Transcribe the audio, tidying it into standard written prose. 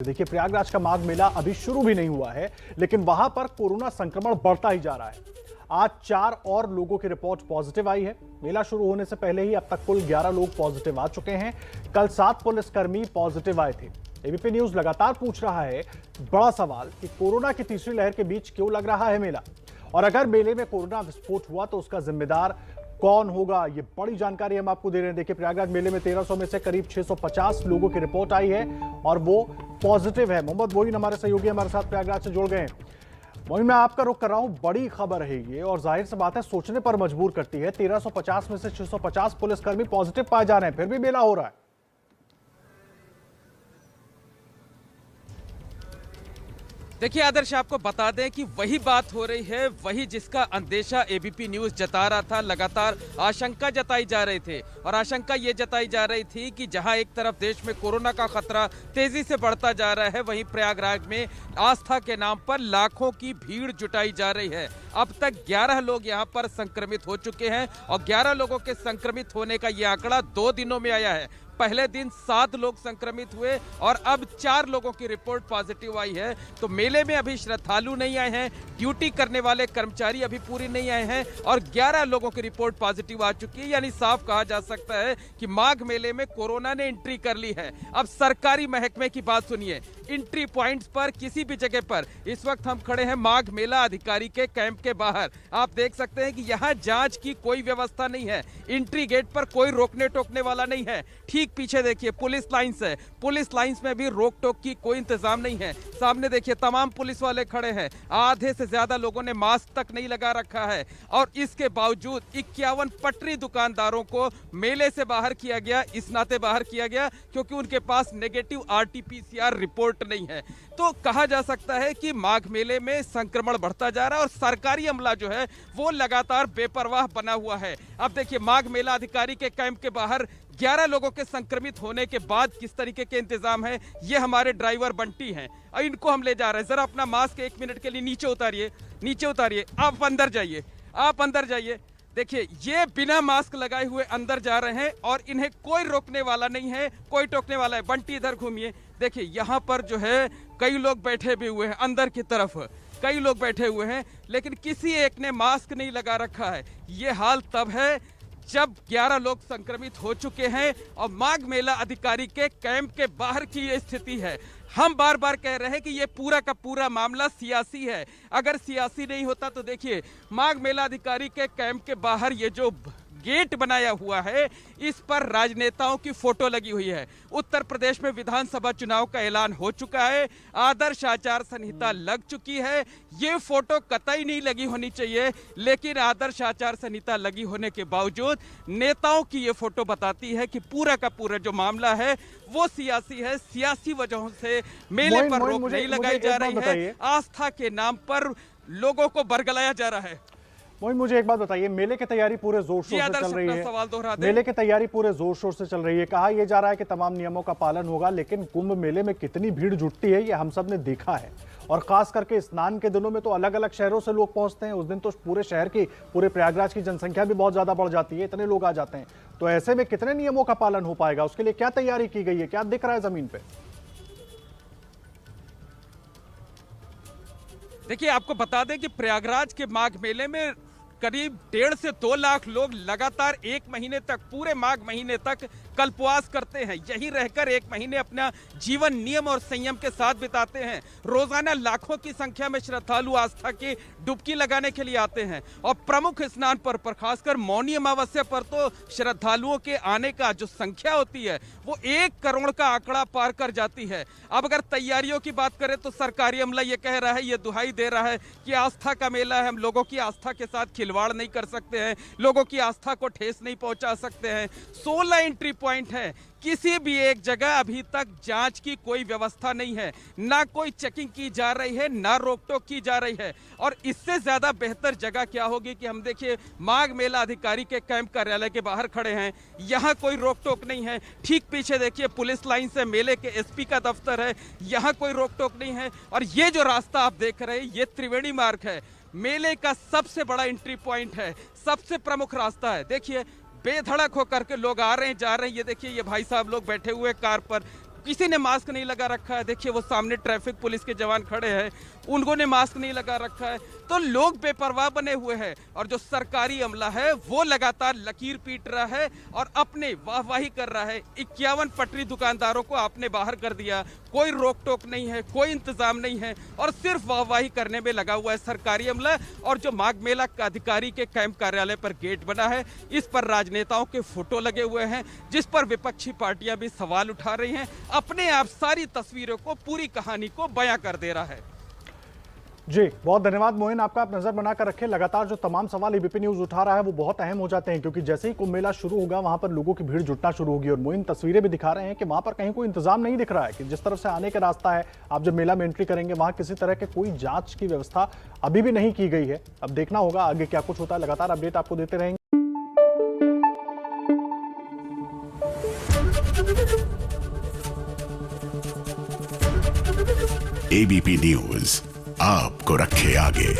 देखिए, प्रयागराज का माघ मेला अभी शुरू भी नहीं हुआ है, लेकिन वहां पर कोरोना संक्रमण बढ़ता ही जा रहा है। आज 4 और लोगों की रिपोर्ट पॉजिटिव आई है। मेला शुरू होने से पहले ही अब तक कुल 11 लोग पॉजिटिव आ चुके हैं। कल 7 पुलिसकर्मी पॉजिटिव आए थे। एबीपी न्यूज लगातार पूछ रहा है बड़ा सवाल कि कोरोना की तीसरी लहर के बीच क्यों लग रहा है मेला, और अगर मेले में कोरोना विस्फोट हुआ तो उसका जिम्मेदार कौन होगा। ये बड़ी जानकारी हम आपको दे रहे हैं। देखिए, प्रयागराज मेले में 1300 में से करीब 650 लोगों की रिपोर्ट आई है और वो पॉजिटिव है। मोहम्मद मोइन हमारे सहयोगी हमारे साथ प्रयागराज से जुड़ गए हैं। मोइन, मैं आपका रुख कर रहा हूं। बड़ी खबर है ये और जाहिर सी बात है सोचने पर मजबूर करती है। 1350 में से 650 पुलिसकर्मी पॉजिटिव पाए जा रहे हैं, फिर भी मेला हो रहा है। देखिए आदर्श, आपको बता दें कि वही बात हो रही है, वही जिसका अंदेशा एबीपी न्यूज जता रहा था। लगातार आशंका जताई जा रही थी और आशंका ये जताई जा रही थी कि जहां एक तरफ देश में कोरोना का खतरा तेजी से बढ़ता जा रहा है, वहीं प्रयागराज में आस्था के नाम पर लाखों की भीड़ जुटाई जा रही है। अब तक 11 लोग यहां पर संक्रमित हो चुके हैं और 11 लोगों के संक्रमित होने का ये आंकड़ा 2 दिनों में आया है। पहले दिन 7 लोग संक्रमित हुए और अब 4 लोगों की रिपोर्ट पॉजिटिव आई है। तो मेले में अभी श्रद्धालु नहीं आए हैं, ड्यूटी करने वाले कर्मचारी अभी पूरी नहीं आए हैं और 11 लोगों की रिपोर्ट पॉजिटिव आ चुकी है। यानी साफ कहा जा सकता है कि माघ मेले में कोरोना ने एंट्री कर ली है। अब सरकारी महकमे की बात सुनिए। एंट्री पॉइंट्स पर किसी भी जगह पर इस वक्त हम खड़े हैं माघ मेला अधिकारी के कैंप के बाहर। आप देख सकते हैं कि यहाँ जांच की कोई व्यवस्था नहीं है। एंट्री गेट पर कोई रोकने टोकने वाला नहीं है। ठीक पीछे देखिए पुलिस लाइन्स है, पुलिस लाइन्स में भी रोक टोक की कोई इंतजाम नहीं है। सामने देखिए तमाम पुलिस वाले खड़े हैं। आधे से ज्यादा लोगों ने मास्क तक नहीं लगा रखा है और इसके बावजूद 51 पटरी दुकानदारों को मेले से बाहर किया गया। इस नाते बाहर किया गया क्योंकि उनके पास नेगेटिव आरटीपीसीआर रिपोर्ट नहीं है। तो कहा जा सकता है कि माघ मेले में संक्रमण बढ़ता जा रहा है और सरकारी अमला जो है वो लगातार बेपरवाह बना हुआ है। अब देखिए माघ मेला अधिकारी के कैंप के बाहर 11 लोगों के संक्रमित होने के बाद किस तरीके के इंतजाम है, ये हमारे ड्राइवर बंटी हैं और इनको हम ले जा रहे हैं। जरा अपना मास्क 1 मिनट के लिए नीचे उतारिए, नीचे उतारिए। आप अंदर जाइए, आप अंदर जाइए। देखिए ये बिना मास्क लगाए हुए अंदर जा रहे हैं और इन्हें कोई रोकने वाला नहीं है, कोई टोकने वाला है। बंटी इधर घूमिए। देखिए यहाँ पर जो है कई लोग बैठे भी हुए हैं, अंदर की तरफ कई लोग बैठे हुए हैं, लेकिन किसी एक ने मास्क नहीं लगा रखा है। ये हाल तब है जब 11 लोग संक्रमित हो चुके हैं और माघ मेला अधिकारी के कैंप के बाहर की ये स्थिति है। हम बार बार कह रहे हैं कि ये पूरा का पूरा मामला सियासी है। अगर सियासी नहीं होता तो देखिए माघ मेला अधिकारी के कैंप के बाहर ये जो गेट बनाया हुआ है इस पर राजनेताओं की फोटो लगी हुई है। उत्तर प्रदेश में विधानसभा चुनाव का ऐलान हो चुका है, आदर्श आचार संहिता लग चुकी है। ये फोटो कतई नहीं लगी होनी चाहिए, लेकिन आदर्श आचार संहिता लगी होने के बावजूद नेताओं की ये फोटो बताती है कि पूरा का पूरा जो मामला है वो सियासी है। सियासी वजहों से मेले पर रोक नहीं लगाई जा रही है, आस्था के नाम पर लोगों को बरगलाया जा रहा है। मोइन, मुझे एक बात बताइए, मेले की तैयारी पूरे जोर शोर से चल रही है। सवाल दोहराते मेले की तैयारी पूरे जोर शोर से चल रही है। कहा यह जा रहा है कि तमाम नियमों का पालन होगा, लेकिन कुंभ मेले में कितनी भीड़ जुटती है ये हम सब ने देखा है। और खास करके स्नान के दिनों में तो अलग अलग शहरों से लोग पहुंचते हैं। उस दिन तो पूरे शहर की, पूरे प्रयागराज की जनसंख्या भी बहुत ज्यादा बढ़ जाती है, इतने लोग आ जाते हैं। तो ऐसे में कितने नियमों का पालन हो पाएगा, उसके लिए क्या तैयारी की गई है, क्या दिख रहा है जमीन पे? देखिए आपको बता दें कि प्रयागराज के माघ मेले में करीब 1.5 से 2 लाख लोग लगातार 1 महीने तक, पूरे माघ महीने तक कल्पवास करते हैं। यहीं रहकर 1 महीने अपना जीवन नियम और संयम के साथ बिताते हैं। रोजाना लाखों की संख्या में श्रद्धालु आस्था की डुबकी लगाने के लिए आते हैं और प्रमुख स्नान पर खासकर मौनी अमावस्या पर तो श्रद्धालुओं के आने का जो संख्या होती है वो 1 करोड़ का आंकड़ा पार कर जाती है। अब अगर तैयारियों की बात करें तो सरकारी अमला ये कह रहा है, ये दुहाई दे रहा है कि आस्था का मेला है, हम लोगों की आस्था के साथ खिलवाड़ नहीं कर सकते हैं, लोगों की आस्था को ठेस नहीं पहुंचा सकते हैं। 16 एंट्री पॉइंट है, किसी भी एक जगह अभी तक जांच की कोई व्यवस्था नहीं है, ना कोई चेकिंग की जा रही है, ना रोक टोक की जा रही है। और इससे ज्यादा बेहतर जगह क्या होगी कि हम देखिए माघ मेला अधिकारी के कैंप कार्यालय के बाहर खड़े हैं, यहाँ कोई रोक टोक नहीं है। ठीक पीछे देखिए पुलिस लाइन से मेले के एसपी का दफ्तर है, यहाँ कोई रोक टोक नहीं है। और ये जो रास्ता आप देख रहे हैं ये त्रिवेणी मार्ग है, मेले का सबसे बड़ा एंट्री पॉइंट है, सबसे प्रमुख रास्ता है। देखिए बेधड़क होकर के लोग आ रहे हैं, जा रहे हैं। ये देखिए ये भाई साहब लोग बैठे हुए कार पर, किसी ने मास्क नहीं लगा रखा है। देखिए वो सामने ट्रैफिक पुलिस के जवान खड़े हैं, उन्होंने मास्क नहीं लगा रखा है। तो लोग बेपरवाह बने हुए हैं और जो सरकारी अमला है वो लगातार लकीर पीट रहा है और अपने वाहवाही कर रहा है। 51 पटरी दुकानदारों को आपने बाहर कर दिया, कोई रोक टोक नहीं है, कोई इंतजाम नहीं है और सिर्फ वाहवाही करने में लगा हुआ है सरकारी अमला। और जो माघ मेला का अधिकारी के कैंप कार्यालय पर गेट बना है, इस पर राजनेताओं के फोटो लगे हुए हैं, जिस पर विपक्षी पार्टियां भी सवाल उठा रही हैं। अपने आप सारी तस्वीरों को, पूरी कहानी को बयां कर दे रहा है। जी बहुत धन्यवाद मोइन, आपका आप नजर बनाकर रखें। लगातार जो तमाम सवाल एबीपी न्यूज उठा रहा है वो बहुत अहम हो जाते हैं, क्योंकि जैसे ही कुंभ मेला शुरू होगा वहां पर लोगों की भीड़ जुटना शुरू होगी। और मोइन तस्वीरें भी दिखा रहे हैं कि वहां पर कहीं कोई इंतजाम नहीं दिख रहा है कि जिस तरफ से आने का रास्ता है, आप जब मेला में एंट्री करेंगे वहां किसी तरह के कोई जांच की व्यवस्था अभी भी नहीं की गई है। अब देखना होगा आगे क्या कुछ होता है, लगातार अपडेट आपको देते रहेंगे। एबीपी न्यूज आपको रखे आगे।